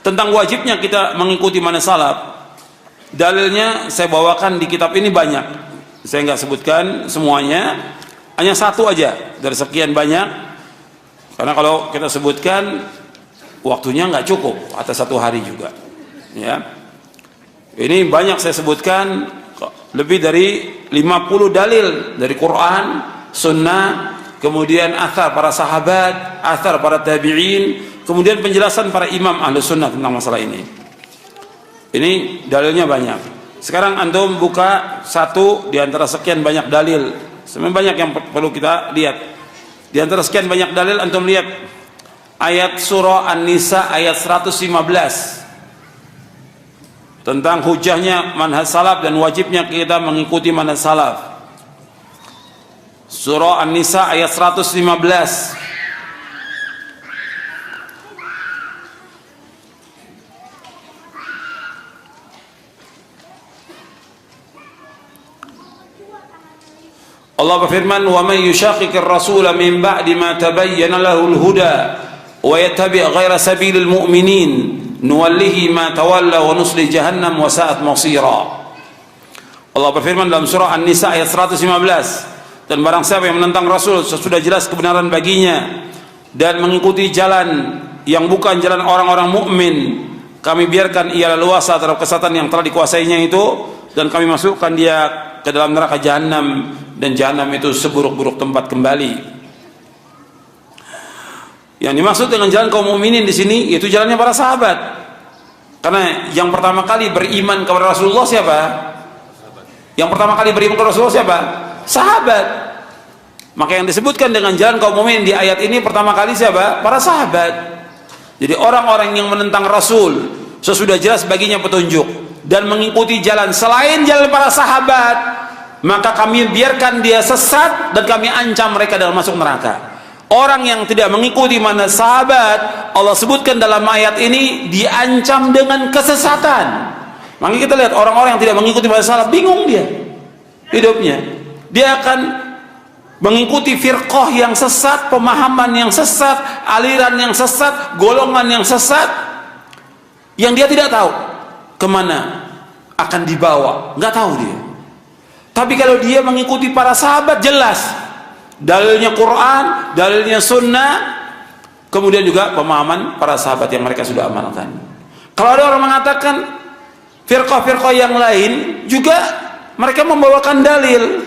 Tentang wajibnya kita mengikuti manhaj salaf, dalilnya saya bawakan di kitab ini banyak. Saya nggak sebutkan semuanya, hanya satu aja dari sekian banyak. Karena kalau kita sebutkan waktunya nggak cukup atas satu hari juga. Ya, ini banyak saya sebutkan, lebih dari 50 dalil dari Quran, Sunnah, kemudian athar para sahabat, athar para tabi'in, kemudian penjelasan para imam ahlu sunnah tentang masalah ini. Ini dalilnya banyak. Sekarang antum buka satu di antara sekian banyak dalil. Sebenarnya banyak yang perlu kita lihat. Di antara sekian banyak dalil, antum lihat ayat surah An-Nisa ayat 115 tentang hujahnya manhaj salaf dan wajibnya kita mengikuti manhaj salaf. Surah An-Nisa ayat 115. Allah berfirman, "Wa may yushaqiqir rasula min ba'di ma tabayyana lahul huda wa yattabi' ghaira sabilil mu'minin nuwallihi ma tawalla wa nusli jahannam wa sa'at masira." Allah berfirman dalam surah An-Nisa ayat 115, dan barang siapa yang menentang Rasul sesudah jelas kebenaran baginya dan mengikuti jalan yang bukan jalan orang-orang mukmin, kami biarkan ia leluasa terhadap kesesatan yang telah dikuasainya itu, dan kami masukkan dia ke dalam neraka jahanam, dan jahanam itu seburuk-buruk tempat kembali. Yang dimaksud dengan jalan kaum mukminin di sini yaitu jalannya para sahabat. Karena yang pertama kali beriman kepada Rasulullah siapa? Yang pertama kali beriman kepada Rasulullah siapa? Sahabat. Maka yang disebutkan dengan jalan kaum mukminin di ayat ini pertama kali siapa? Para sahabat. Jadi orang-orang yang menentang Rasul sesudah jelas baginya petunjuk dan mengikuti jalan selain jalan para sahabat, maka kami biarkan dia sesat dan kami ancam mereka dalam masuk neraka. Orang yang tidak mengikuti manhaj sahabat, Allah sebutkan dalam ayat ini diancam dengan kesesatan. Maka kita lihat orang-orang yang tidak mengikuti manhaj salaf, bingung dia hidupnya. Dia akan mengikuti firqah yang sesat, pemahaman yang sesat, aliran yang sesat, golongan yang sesat, yang dia tidak tahu kemana akan dibawa, nggak tahu dia. Tapi kalau dia mengikuti para sahabat, jelas dalilnya Quran, dalilnya Sunnah, kemudian juga pemahaman para sahabat yang mereka sudah amalkan. Kalau ada orang mengatakan firqah-firqah yang lain juga mereka membawakan dalil,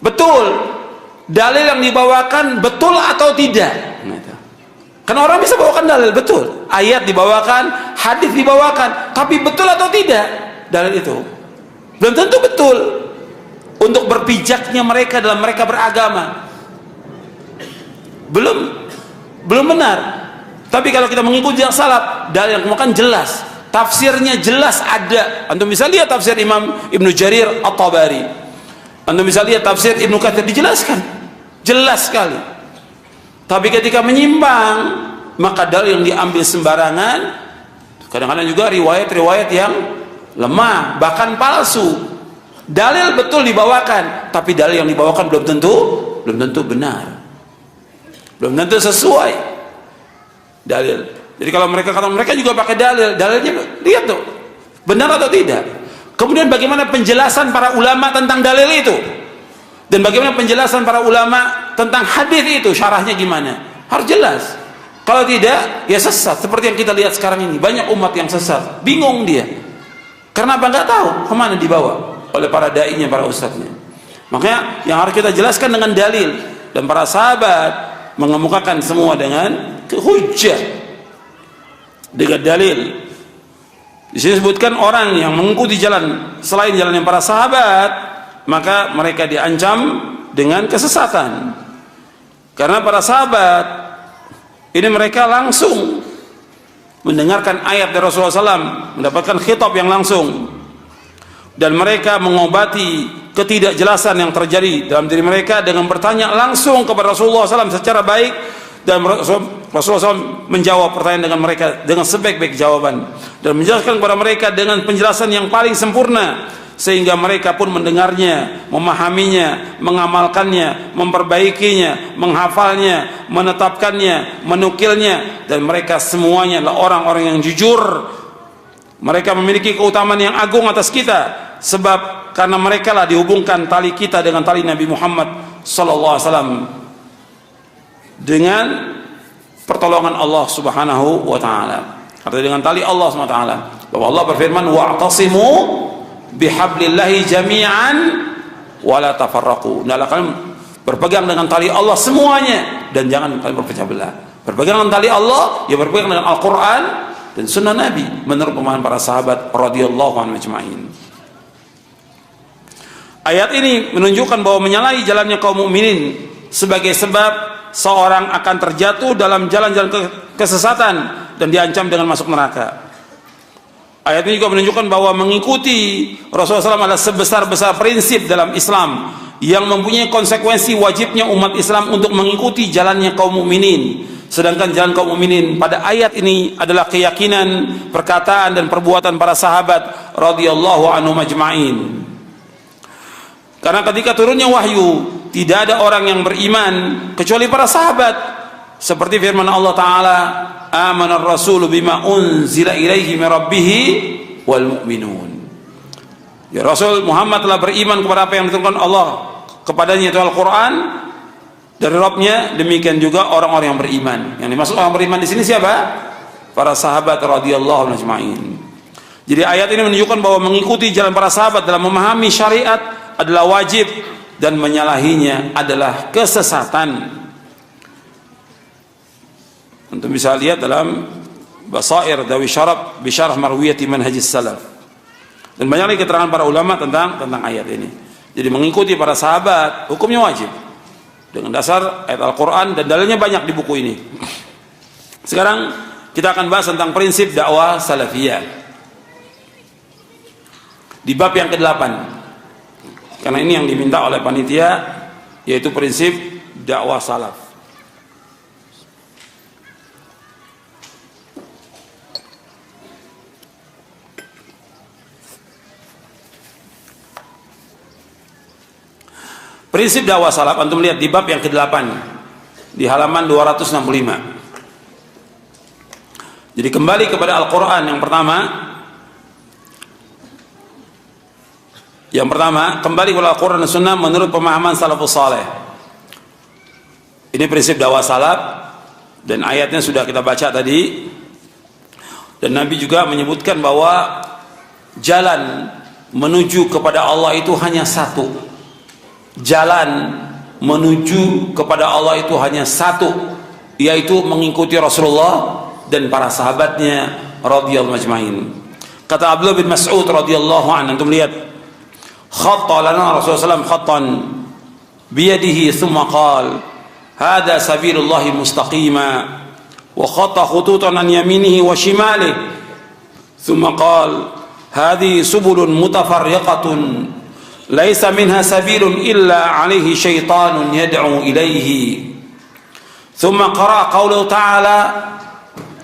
betul, dalil yang dibawakan betul atau tidak. Karena orang bisa bawakan dalil betul, ayat dibawakan, hadis dibawakan, tapi betul atau tidak dalil itu belum tentu betul untuk berpijaknya mereka dalam mereka beragama, belum benar. Tapi kalau kita mengikuti yang salaf, dalil yang kemudian jelas, tafsirnya jelas ada. Antum bisa lihat tafsir Imam Ibnu Jarir At-Tabari, antum bisa lihat tafsir Ibnu Katsir, dijelaskan jelas sekali. Tapi ketika menyimpang, maka dalil yang diambil sembarangan, kadang-kadang juga riwayat-riwayat yang lemah, bahkan palsu. Dalil betul dibawakan, tapi dalil yang dibawakan belum tentu benar, belum tentu sesuai dalil. Jadi kalau mereka kata mereka juga pakai dalilnya lihat tuh benar atau tidak. Kemudian bagaimana penjelasan para ulama tentang dalil itu, dan bagaimana penjelasan para ulama tentang hadis itu, syarahnya gimana, harus jelas. Kalau tidak, ya sesat. Seperti yang kita lihat sekarang ini, banyak umat yang sesat, bingung dia. Karena apa? Nggak tahu kemana dibawa oleh para dai-nya, para ustadznya. Makanya yang harus kita jelaskan dengan dalil, dan para sahabat mengemukakan semua dengan hujjah, dengan dalil. Di sini disebutkan orang yang mengikuti jalan selain jalan yang para sahabat, maka mereka diancam dengan kesesatan. Karena para sahabat ini mereka langsung mendengarkan ayat dari Rasulullah SAW, mendapatkan khitab yang langsung, dan mereka mengobati ketidakjelasan yang terjadi dalam diri mereka dengan bertanya langsung kepada Rasulullah SAW secara baik, dan Rasulullah SAW menjawab pertanyaan dengan mereka dengan sebaik-baik jawaban, dan menjelaskan kepada mereka dengan penjelasan yang paling sempurna, sehingga mereka pun mendengarnya, memahaminya, mengamalkannya, memperbaikinya, menghafalnya, menetapkannya, menukilnya, dan mereka semuanya adalah orang-orang yang jujur. Mereka memiliki keutamaan yang agung atas kita, sebab karena mereka lah dihubungkan tali kita dengan tali Nabi Muhammad sallallahu alaihi wasallam dengan pertolongan Allah Subhanahu wa taala. Artinya dengan tali Allah Subhanahu wa taala. Bahwa Allah berfirman, wa'tasimu bihablillahi jami'an wa la tafarraqu. Hendaklah kalian berpegang dengan tali Allah semuanya dan jangan kalian berpecah belah. Berpegang dengan tali Allah, ya berpegang dengan Al-Qur'an dan sunnah Nabi menurut pemahaman para sahabat radhiyallahu anhum ajma'in. Ayat ini menunjukkan bahwa menyalahi jalannya kaum mukminin sebagai sebab seorang akan terjatuh dalam jalan-jalan kesesatan dan diancam dengan masuk neraka. Ayat ini juga menunjukkan bahwa mengikuti Rasulullah SAW adalah sebesar-besar prinsip dalam Islam yang mempunyai konsekuensi wajibnya umat Islam untuk mengikuti jalannya kaum mukminin. Sedangkan jalan kaum mukminin pada ayat ini adalah keyakinan, perkataan dan perbuatan para sahabat radhiyallahu anhum ajma'in. Karena ketika turunnya wahyu, tidak ada orang yang beriman kecuali para sahabat. Seperti firman Allah Ta'ala, amanar rasulu bima unzila ilaihi min rabbih wal mu'minun. Ya, Rasul Muhammad telah beriman kepada apa yang diturunkan Allah kepadanya, itu Al-Quran dari Rabbnya. Demikian juga orang-orang yang beriman. Yang dimaksud orang beriman di sini siapa? Para sahabat radhiyallahu anhum ajma'in. Jadi ayat ini menunjukkan bahwa mengikuti jalan para sahabat dalam memahami syariat adalah wajib dan menyalahinya adalah kesesatan. Untuk bisa lihat dalam Basair Dawi Syarab Bisyarah Marwiyati Manhajis Salaf, dan banyak lagi keterangan para ulama tentang ayat ini. Jadi mengikuti para sahabat hukumnya wajib dengan dasar ayat Al-Quran, dan dalilnya banyak di buku ini. Sekarang kita akan bahas tentang prinsip dakwah salafiyah di bab yang ke-8, karena ini yang diminta oleh panitia, yaitu prinsip dakwah salaf. Prinsip dakwah salaf antum lihat di bab yang ke-8 di halaman 265. Jadi kembali kepada Al-Quran yang pertama. Yang pertama, kembali kepada Al-Quran dan Sunnah menurut pemahaman salafus saleh. Ini prinsip dakwah salaf, dan ayatnya sudah kita baca tadi. Dan Nabi juga menyebutkan bahwa jalan menuju kepada Allah itu hanya satu. Jalan menuju kepada Allah itu hanya satu, yaitu mengikuti Rasulullah dan para sahabatnya radhiyallahu ajma'in. Kata Abdullah bin Mas'ud radhiyallahu anhu, antum lihat, khatta lana Rasulullah SAW khattan biyadihi thumma qala hadha sabilullahi mustaqima, wa khatta khututan an yaminihi wa shimalihi thumma qala hadhihi subulun mutafarriqatun laisa minha sabilun illa alaihi syaitanun yad'u ilaihi. Thumma qara qawluhu ta'ala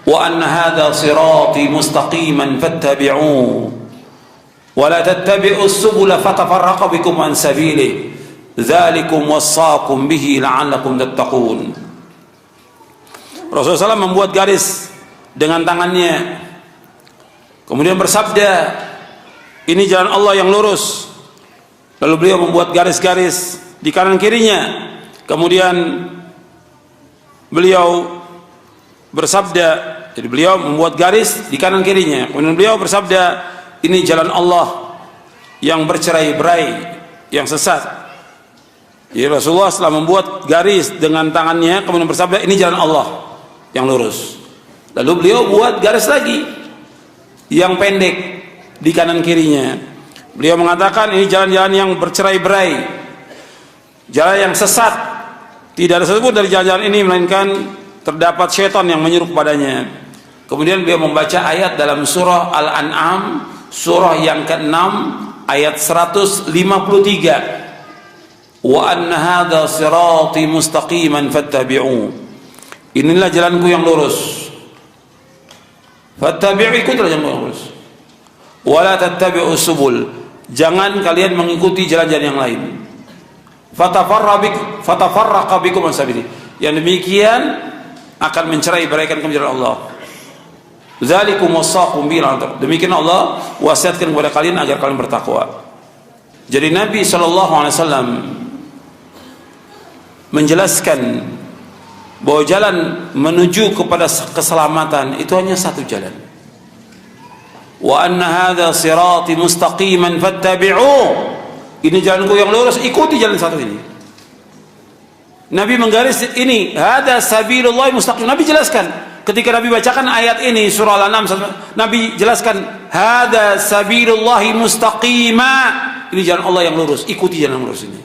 wa anna hadha sirati mustaqiman fattabi'uhu wa la tattabi'u subula fatafarraqa bikum an sabilihi dzalikum wassaakum bihi la'allakum tattaqun. Rasulullah SAW membuat garis dengan tangannya, kemudian bersabda, ini jalan Allah yang lurus. Lalu beliau membuat garis-garis di kanan kirinya. Kemudian beliau bersabda, jadi beliau membuat garis di kanan kirinya. Kemudian beliau bersabda, ini jalan Allah yang bercerai-berai, yang sesat. Jadi Rasulullah setelah membuat garis dengan tangannya, kemudian bersabda, ini jalan Allah yang lurus. Lalu beliau buat garis lagi yang pendek di kanan kirinya. Beliau mengatakan ini jalan-jalan yang bercerai-berai, jalan yang sesat. Tidak ada satupun dari jalan-jalan ini melainkan terdapat syaitan yang menyuruh kepadanya. Kemudian beliau membaca ayat dalam surah Al-An'am, surah yang ke-6 ayat 153. Wa anna hadha sirati mustaqiman fattabi'u. Inilah jalanku yang lurus. Fattabi'u, ikutlah jalanku yang lurus. Wa la tattabi'u subul. Jangan kalian mengikuti jalan-jalan yang lain. Fatafarraqa bikum an sabili. Yang demikian akan mencerai-beraikan kamu jalan Allah. Dzalikum wasaqum bil. Demikian Allah wasiatkan kepada kalian agar kalian bertakwa. Jadi Nabi SAW menjelaskan bahwa jalan menuju kepada keselamatan itu hanya satu jalan. Wa anna hadza sirati mustaqiman fattabi'u. Ini jalanku yang lurus, ikuti jalan satu ini. Nabi menggaris ini, hadza sabilullah mustaqim. Nabi jelaskan ketika Nabi bacakan ayat ini surah Al-An'am, Nabi jelaskan hadza sabilullah mustaqima. Ini jalan Allah yang lurus, ikuti jalan yang lurus ini.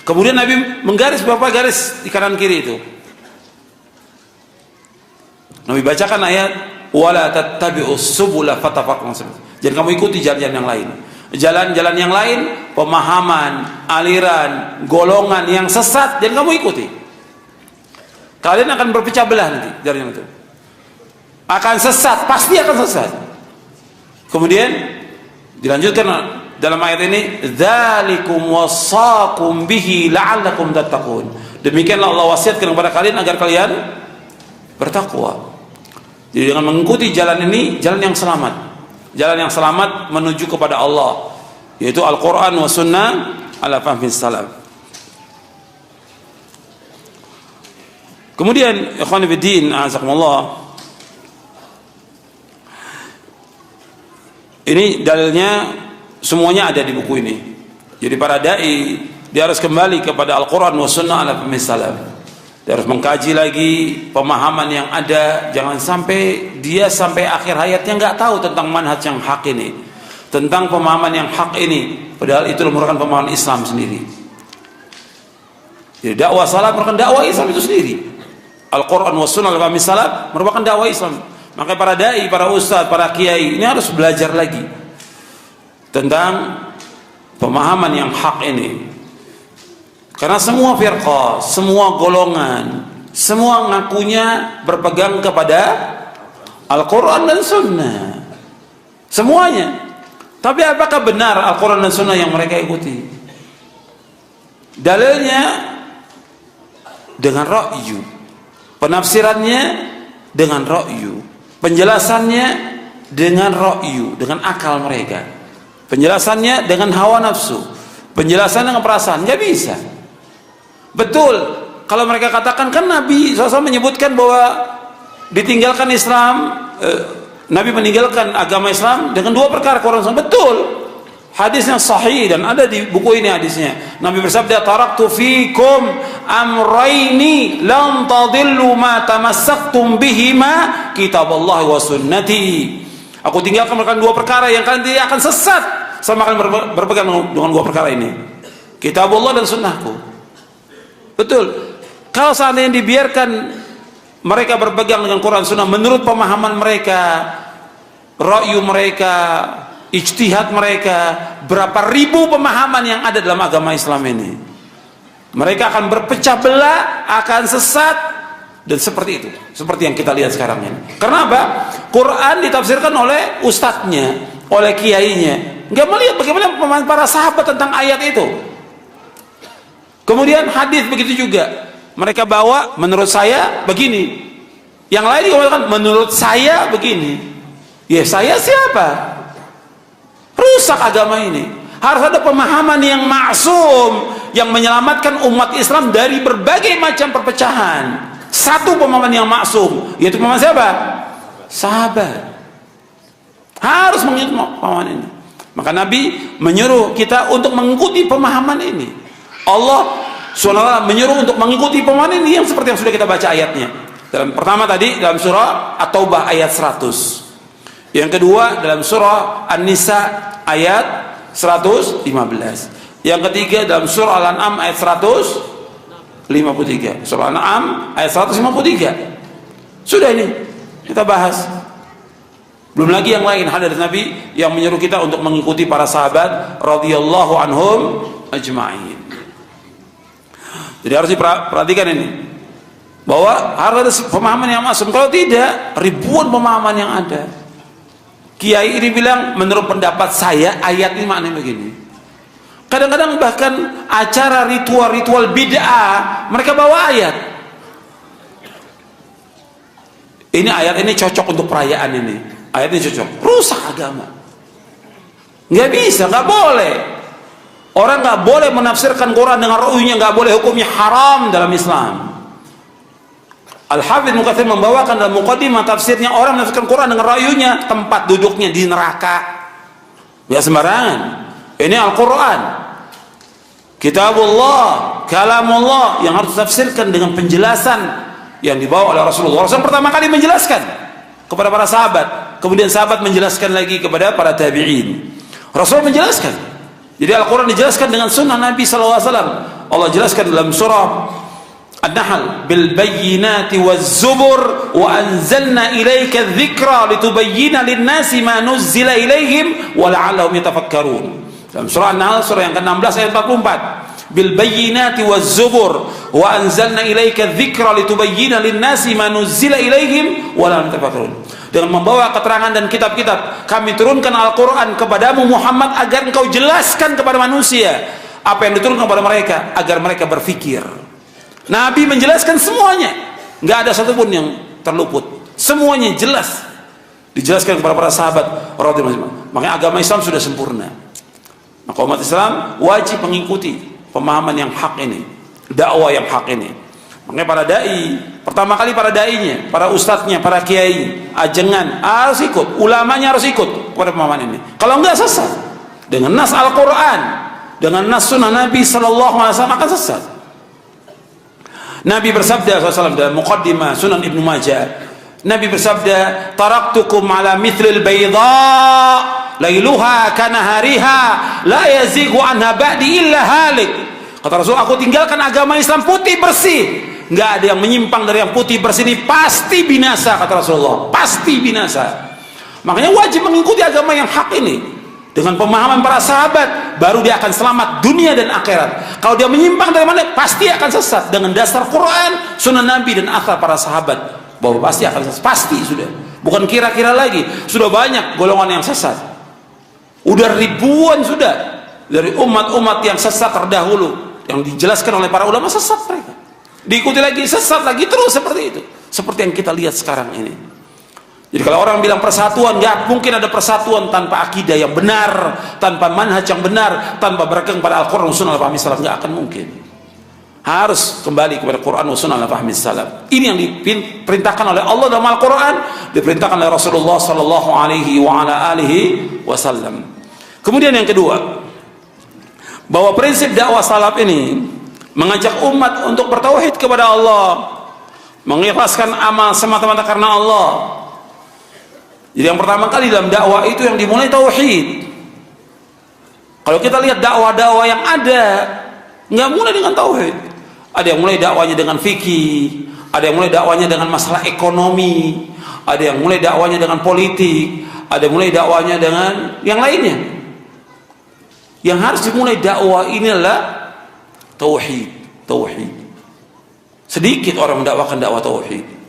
Kemudian Nabi menggaris beberapa garis di kanan kiri itu. Nabi bacakan ayat wala tattabi'us subula fatafarraqu. Jangan kamu ikuti jalan-jalan yang lain. Jalan-jalan yang lain, pemahaman, aliran, golongan yang sesat, jangan kamu ikuti. Kalian akan berpecah belah nanti jalan itu. Akan sesat, pasti akan sesat. Kemudian dilanjutkan dalam ayat ini, dzalikum wasaqum bihi la'allakum tattaqun. Demikianlah Allah wasiatkan kepada kalian agar kalian bertakwa. Jadi dengan mengikuti jalan ini, jalan yang selamat. Jalan yang selamat menuju kepada Allah, yaitu Al-Quran wa Sunnah ala fahmi salaf. Kemudian ikhwan fillah, azakumullah, ini dalilnya semuanya ada di buku ini. Jadi para dai dia harus kembali kepada Al-Quran wa Sunnah ala fahmi salaf. Dia harus mengkaji lagi pemahaman yang ada. Jangan sampai dia sampai akhir hayatnya nggak tahu tentang manhaj yang hak ini, tentang pemahaman yang hak ini, padahal itu merupakan pemahaman Islam sendiri. Jadi dakwah salaf merupakan dakwah Islam itu sendiri. Al-Quran wa Sunnah al-Fahmi salaf merupakan dakwah Islam. Maka para dai, para ustadz, para kiai ini harus belajar lagi tentang pemahaman yang hak ini. Karena semua firqah, semua golongan, semua ngakunya berpegang kepada Al-Quran dan Sunnah. Semuanya. Tapi apakah benar Al-Quran dan Sunnah yang mereka ikuti? Dalilnya dengan ra'yu, penafsirannya dengan ra'yu, penjelasannya dengan ra'yu, dengan akal mereka, penjelasannya dengan hawa nafsu, penjelasan dengan perasaan. Nggak bisa. Betul, kalau mereka katakan kan Nabi SAW menyebutkan bahwa ditinggalkan Islam, Nabi meninggalkan agama Islam dengan dua perkara, Quran Sunnah. Betul, hadisnya sahih dan ada di buku ini hadisnya. Nabi bersabda, taraktu fikum amraini lan tadillu ma tamassaktum bihima kitaballahi wa sunnati. Aku tinggalkan dua perkara yang kalian tidak akan sesat sama kalian berpegang dengan dua perkara ini, kitabullah dan sunnahku. Betul. Kalau seandainya dibiarkan mereka berpegang dengan Quran Sunnah menurut pemahaman mereka, ra'yu mereka, ijtihad mereka, berapa ribu pemahaman yang ada dalam agama Islam ini, mereka akan berpecah belah, akan sesat, dan seperti itu, seperti yang kita lihat sekarang ini. Karena apa? Quran ditafsirkan oleh ustadznya, oleh kiainya, nggak melihat bagaimana pemahaman para sahabat tentang ayat itu. Kemudian hadis begitu juga, mereka bawa menurut saya begini, yang lain juga mengatakan menurut saya begini. Ya saya siapa? Rusak agama ini. Harus ada pemahaman yang maksum, yang menyelamatkan umat Islam dari berbagai macam perpecahan. Satu pemahaman yang maksum, yaitu pemahaman siapa? Sahabat. Harus mengikuti pemahaman ini. Maka Nabi menyuruh kita untuk mengikuti pemahaman ini. Allah SWT menyuruh untuk mengikuti pemahaman ini yang seperti yang sudah kita baca ayatnya. Pertama tadi dalam surah At-Taubah ayat 100. Yang kedua dalam surah An-Nisa ayat 115. Yang ketiga dalam surah Al-An'am ayat 153. Surah Al-An'am ayat 153. Sudah ini kita bahas. Belum lagi yang lain hadis Nabi yang menyuruh kita untuk mengikuti para sahabat radhiyallahu anhum ajma'in. Jadi harus diperhatikan ini, bahwa harus ada pemahaman yang masuk. Kalau tidak, ribuan pemahaman yang ada. Kiai ini bilang, menurut pendapat saya ayat ini maknanya begini. Kadang-kadang bahkan acara ritual-ritual bid'ah mereka bawa ayat. Ini ayat ini cocok untuk perayaan ini. Ayat ini cocok. Rusak agama. Nggak bisa, nggak boleh. Orang nggak boleh menafsirkan Quran dengan ru'yunya, nggak boleh, hukumnya haram dalam Islam. Al-Hafidz Ibnu Katsir membawakan dalam muqaddimah tafsirnya, orang menafsirkan Quran dengan ra'yunya, tempat duduknya di neraka. Ya sembarangan. Ini Al-Quran, Kitabullah, Kalamullah, yang harus ditafsirkan dengan penjelasan yang dibawa oleh Rasulullah. Rasul pertama kali menjelaskan kepada para sahabat, kemudian sahabat menjelaskan lagi kepada para tabi'in. Rasul menjelaskan. Jadi Al-Quran dijelaskan dengan sunnah Nabi SAW. Allah jelaskan dalam surah An-Nahl, bil bayyinati waz zubur wa anzalna ilaika dzikra litubayyana lin-nasi ma nuzzila ilaihim wa la'allahum yatafakkarun. Dalam surah An-Nahl, surah yang ke-16 ayat 44, bil bayyinati waz zubur wa anzalna ilaika dzikra litubayyana lin-nasi ma nuzzila ilaihim wa la'allahum yatafakkarun. Dengan membawa keterangan dan kitab-kitab, kami turunkan Al-Quran kepadamu Muhammad agar engkau jelaskan kepada manusia apa yang diturunkan kepada mereka, agar mereka berfikir. Nabi menjelaskan semuanya, nggak ada satupun yang terluput, semuanya jelas dijelaskan kepada para sahabat radhiyallahu. Makanya agama Islam sudah sempurna. Maka umat Islam wajib mengikuti pemahaman yang hak ini, dakwah yang hak ini. Makanya para dai, pertama kali para dainya, para ustadznya, para kiai, ajengan harus ikut, ulamanya harus ikut kepada pemahaman ini. Kalau enggak sesat. Dengan nas Al-Quran, dengan nas sunnah Nabi SAW akan sesat. Nabi bersabda SAW dalam muqaddimah Sunan Ibnu Majah, Nabi bersabda, taraktukum ala mithlil bayda lailuha kanahariha la yazigu anha ba'di illa halik. Kata Rasul, aku tinggalkan agama Islam putih bersih, nggak ada yang menyimpang dari yang putih bersih ini, pasti binasa. Kata Rasulullah, pasti binasa. Makanya wajib mengikuti agama yang hak ini dengan pemahaman para sahabat, baru dia akan selamat dunia dan akhirat. Kalau dia menyimpang dari mana, pasti akan sesat dengan dasar Quran, sunnah Nabi dan athar para sahabat, bahwa pasti akan sesat. Pasti sudah, bukan kira-kira lagi. Sudah banyak golongan yang sesat, udah ribuan sudah dari umat-umat yang sesat terdahulu, yang dijelaskan oleh para ulama, sesat mereka, diikuti lagi, sesat lagi, terus seperti itu, seperti yang kita lihat sekarang ini. Jadi kalau orang bilang persatuan, nggak mungkin ada persatuan tanpa akidah yang benar, tanpa manhaj yang benar, tanpa berpegang pada Al-Quran, Sunnah, al-Fahmi salaf, nggak akan mungkin. Harus kembali kepada Quran, Sunnah, al-Fahmi salaf. Ini yang diperintahkan oleh Allah dalam Al-Quran, diperintahkan oleh Rasulullah Sallallahu Alaihi Wasallam. Kemudian yang kedua, bahwa prinsip dakwah salaf ini mengajak umat untuk bertauhid kepada Allah, mengikhlaskan amal semata-mata karena Allah. Jadi yang pertama kali dalam dakwah itu yang dimulai tauhid. Kalau kita lihat dakwah-dakwah yang ada, nggak mulai dengan tauhid. Ada yang mulai dakwanya dengan fikih, ada yang mulai dakwanya dengan masalah ekonomi, ada yang mulai dakwanya dengan politik, ada yang mulai dakwanya dengan yang lainnya. Yang harus dimulai dakwah ini adalah tauhid, tauhid. Sedikit orang mendakwakan dakwah tauhid.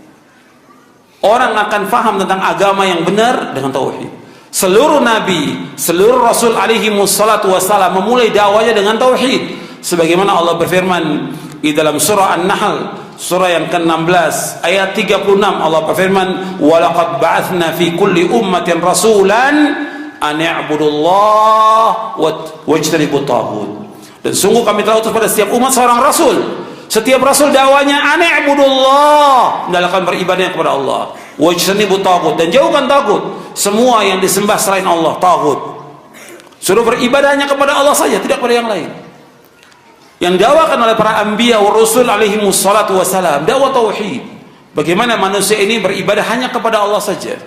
Orang akan faham tentang agama yang benar dengan tauhid. Seluruh nabi, seluruh rasul alaihi wassalatu wassalam memulai dakwanya dengan tauhid. Sebagaimana Allah berfirman di dalam surah An-Nahl, surah yang ke-16 ayat 36, Allah berfirman, "Wa laqad ba'atsna fi kulli ummatin rasulan an i'budullaha wajtanibut taghut." Dan sungguh kami telah utus pada setiap umat seorang rasul. Setiap rasul dakwanya an'budullah, hendaklah beribadah kepada Allah, wajtanibut taghut, dan jauhkan taghut, semua yang disembah selain Allah, taghut. Suruh beribadahnya kepada Allah saja, tidak kepada yang lain. Yang dakwakan oleh para anbiya wa rasul alaihi wassalatu wassalam, dakwah tauhid. Bagaimana manusia ini beribadah hanya kepada Allah saja.